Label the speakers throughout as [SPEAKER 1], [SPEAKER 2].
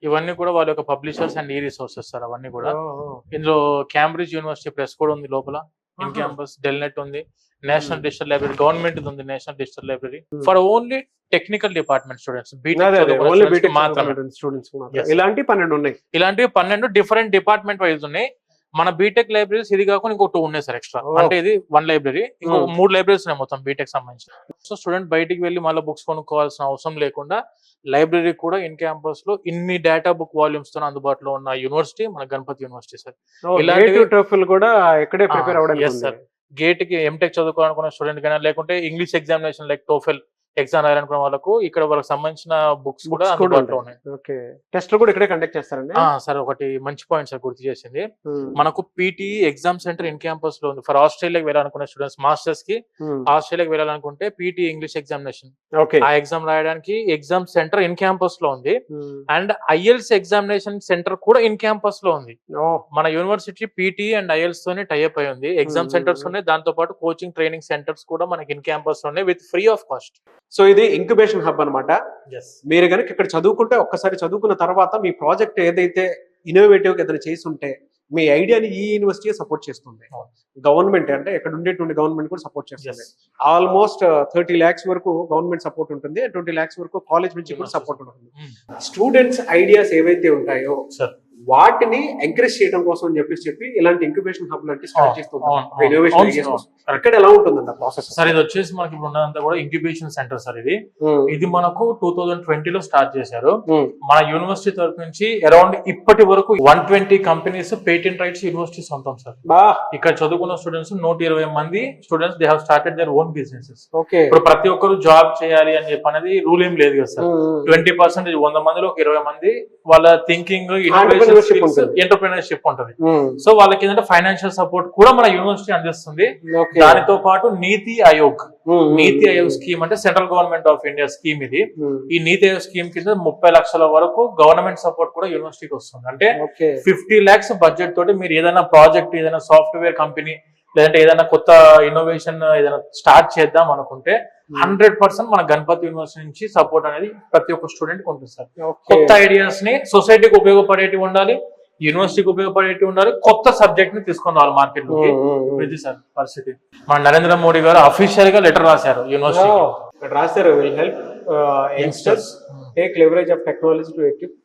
[SPEAKER 1] ఇవన్నీ కూడా వాళ్ళ యొక్క పబ్లిషర్స్ అండ్ ఈ రిసోర్సెస్ సార్ అవన్నీ కూడా. ఇందులో క్యాంబ్రిడ్జ్ యూనివర్సిటీ ప్రెస్ కూడా ఉంది లోపల, ఇన్ క్యాంపస్ డెల్నెట్ ఉంది, నేషనల్ డిజిటల్ లైబ్రరీ గవర్నమెంట్ ఉంది, national digital library for only technical department students,
[SPEAKER 2] ఇలాంటి 12 ఉన్నాయి.
[SPEAKER 1] ఇలాంటివి 12 డిఫరెంట్ డిపార్ట్మెంట్ వైజ్ ఉన్నాయి. మన బీటెక్ లైబ్రరీస్ ఇది కాకుండా ఇంకో 2 ఉన్నాయి సార్ ఎక్స్ట్రా. అంటే ఇది 1 లైబ్రరీ, ఇంకో 3 లైబ్రరీస్ ఉన్నాయి మొత్తం బీటెక్ సంబంధించి. సో స్టూడెంట్ బయటికి వెళ్ళి మళ్ళీ బుక్స్ కొనుక్కోవాల్సిన అవసరం లేకుండా లైబ్రరీ కూడా ఇన్ క్యాంపస్ లో ఇన్ని డేటా బుక్ వాల్యూమ్స్ తో అందుబాటులో ఉన్న యూనివర్సిటీ మన గణపతి యూనివర్సిటీ సార్.
[SPEAKER 2] ఇలాంటి కూడా ఇక్కడే ప్రిపేర్ అవ్వడానికి
[SPEAKER 1] సార్. గేట్ కి ఎంటెక్ చదువుకోవాలనుకున్న స్టూడెంట్ కానీ, లేకుంటే English examination like TOEFL exam రాయాలనుకున్న వాళ్ళకు ఇక్కడ వాళ్ళకి సంబంధించిన బుక్స్ కూడా అందుబాటులో ఉన్నాయి.
[SPEAKER 2] టెస్ట్ కూడా ఇక్కడే కండక్ట్ చేస్తారండి
[SPEAKER 1] సార్. ఒకటి మంచి పాయింట్ సార్ గుర్తు చేసింది, మనకు PT exam centre in campus లో ఉంది. ఫర్ ఆస్ట్రేలియాకి వెళ్ళాలనుకునే స్టూడెంట్స్ మాస్టర్స్ కి ఆస్ట్రేలియాకి వెళ్ళాలనుకుంటే పీటీ ఇంగ్లీష్ ఎగ్జామినేషన్ ఆ ఎగ్జామ్ రాయడానికి ఎగ్జామ్ సెంటర్ ఇన్ క్యాంపస్ లో ఉంది. అండ్ ఐఎల్స్ ఎగ్జామినేషన్ సెంటర్ కూడా ఇన్ క్యాంపస్ లో ఉంది. మన యూనివర్సిటీ పీటీ అండ్ ఐఎల్స్ తోనే టైఅప్ అయి ఉంది. ఎగ్జామ్ సెంటర్స్ ఉన్నాయి, దాంతో పాటు కోచింగ్ ట్రైనింగ్ సెంటర్స్ కూడా మనకి ఇన్ క్యాంపస్ ఉన్నాయి with free of cost.
[SPEAKER 2] So ఇది ఇంక్యుబేషన్ హబ్ అన్నమాట. మీరు కనుక ఇక్కడ చదువుకుంటే ఒక్కసారి చదువుకున్న తర్వాత మీ ప్రాజెక్ట్ ఏదైతే ఇన్నోవేటివ్ ఏదైనా చేసి ఉంటే మీ ఐడియాని ఈ యూనివర్సిటీ సపోర్ట్ చేస్తుంది. గవర్నమెంట్ అంటే ఇక్కడ ఉండేటువంటి గవర్నమెంట్ కూడా సపోర్ట్ చేస్తుంది. ఆల్మోస్ట్ 30 lakhs వరకు గవర్నమెంట్ సపోర్ట్ ఉంటుంది, 20 lakhs వరకు కాలేజ్ నుంచి కూడా సపోర్ట్ ఉంటుంది. స్టూడెంట్స్ ఐడియాస్ ఏవైతే ఉంటాయో వాటిని ఎంకరేజ్ చేయడం కోసం అని చెప్పి ఇలాంటి ఇంక్యుబేషన్ హబ్ లాంటి స్టార్ట్ చేస్తుంటాం. ఇక్కడ ఎలా ఉంటుందండి ప్రాసెస్
[SPEAKER 1] సార్? ఇది వచ్చేసి మనకి ఇప్పుడు ఉన్నదంతా కూడా ఇంక్యుబేషన్ సెంటర్ సార్. ఇది మనకు 2020 లో స్టార్ట్ చేశారు. మన యూనివర్సిటీ తరఫు నుంచి అరౌండ్ ఇప్పటి వరకు 120 కంపెనీస్ పేటెంట్ రైట్స్ యూనివర్సిటీ సొంతం సార్. ఇక్కడ చదువుకున్న స్టూడెంట్స్ 120 మంది students they have started their own businesses. ఇప్పుడు ప్రతి ఒక్కరు జాబ్ చేయాలి అని చెప్పి అనేది రూల్ ఏం లేదు కదా సార్. 20% 100 మందిలో 20 మంది వాళ్ళ థింకింగ్ ఎంటర్‌ప్రెన్యూర్‌షిప్ ఉంటుంది. సో వాళ్ళకి ఏంటంటే ఫైనాన్షియల్ సపోర్ట్ కూడా మన యూనివర్సిటీ అందిస్తుంది. దానితో పాటు నీతి ఆయోగ్ స్కీమ్ అంటే central government of India scheme ఇది. ఈ నీతి ఆయోగ్ స్కీమ్ కింద 30 లక్షల వరకు గవర్నమెంట్ సపోర్ట్ కూడా యూనివర్సిటీకి వస్తుంది. అంటే 50 lakhs బడ్జెట్ తోటి మీరు ఏదైనా ప్రాజెక్ట్, ఏదైనా సాఫ్ట్వేర్ కంపెనీ, లేదంటే ఏదైనా కొత్త ఇన్నోవేషన్ ఏదైనా స్టార్ట్ చేద్దాం అనుకుంటే 100% మన గణపతి యూనివర్సిటీ నుంచి సపోర్ట్ అనేది ప్రతి ఒక్క స్టూడెంట్ ఉంటుంది సార్. కొత్త ఐడియాస్ ని సొసైటీకి ఉపయోగపడేటివి ఉండాలి, యూనివర్సిటీకి ఉపయోగపడేటివి ఉండాలి, కొత్త సబ్జెక్ట్ ని తీసుకొని రావాలి మార్కెట్ లోకి. ఇది సార్ పరిస్థితి. మన నరేంద్ర మోడీ గారు అఫీషియల్ గా లెటర్ రాశారు యూనివర్సిటీ
[SPEAKER 2] రాశారు. Will help youngsters take leverage of technology to equip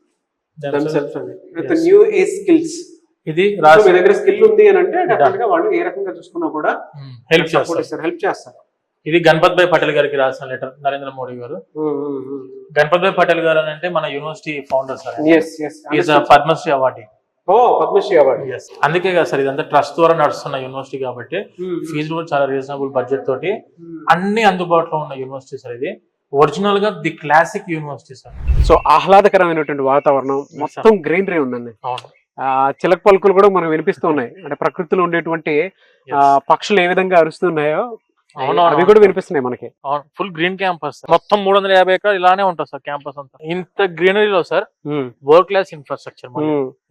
[SPEAKER 2] themselves with new age skills.
[SPEAKER 1] ఇది
[SPEAKER 2] మీ దగ్గర స్కిల్ ఉంది అని అంటే డెఫినెట్ గా వాళ్ళు ఏ రకంగా చూసుకున్నా కూడా హెల్ప్ చేస్తారు.
[SPEAKER 1] ఇది గణపత్ భాయ్ పటేల్ గారికి రాసిన లెటర్ నరేంద్ర మోడీ గారు. గణపత్ భాయ్ పటేల్ గారు అంటే మన university founder sir. Padmashri award.
[SPEAKER 2] Padmashri award.
[SPEAKER 1] అందుకే కదా సార్ ఇదంతా ట్రస్ట్ ద్వారా నడుస్తున్న యూనివర్సిటీ కాబట్టి ఫీజు కూడా చాలా రీజనబుల్ బడ్జెట్ తోటి అన్ని అందుబాటులో ఉన్న యూనివర్సిటీ సార్. ఇది ఒరిజినల్ గా the classic university sir.
[SPEAKER 2] So ఆహ్లాదకరమైనటువంటి వాతావరణం, మొత్తం గ్రీనరీ ఉందండి. చిలక పలుకులు కూడా మనకు వినిపిస్తూ ఉన్నాయి. అంటే ప్రకృతిలో ఉండేటువంటి పక్షులు ఏ విధంగా అరుస్తున్నాయో అవి కూడా వినిపిస్తున్నాయి మనకి.
[SPEAKER 1] ఫుల్ గ్రీన్ క్యాంపస్, మొత్తం 350 ఎకరాలు ఇలానే ఉంటుంది సార్ క్యాంపస్ అంతా. ఇంత గ్రీనరీలో సార్ వరల్డ్ క్లాస్ ఇన్ఫ్రాస్ట్రక్చర్.